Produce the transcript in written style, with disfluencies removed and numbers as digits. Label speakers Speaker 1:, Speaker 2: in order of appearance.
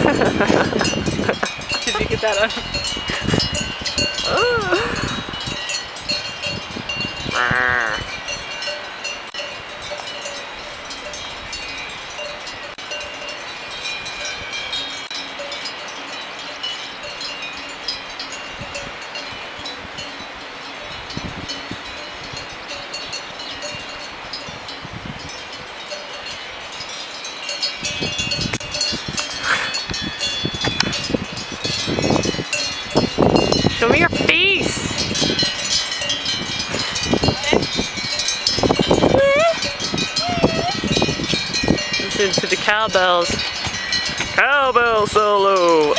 Speaker 1: Did you get that on?
Speaker 2: Show me your face! Listen to the cowbells. Cowbell solo!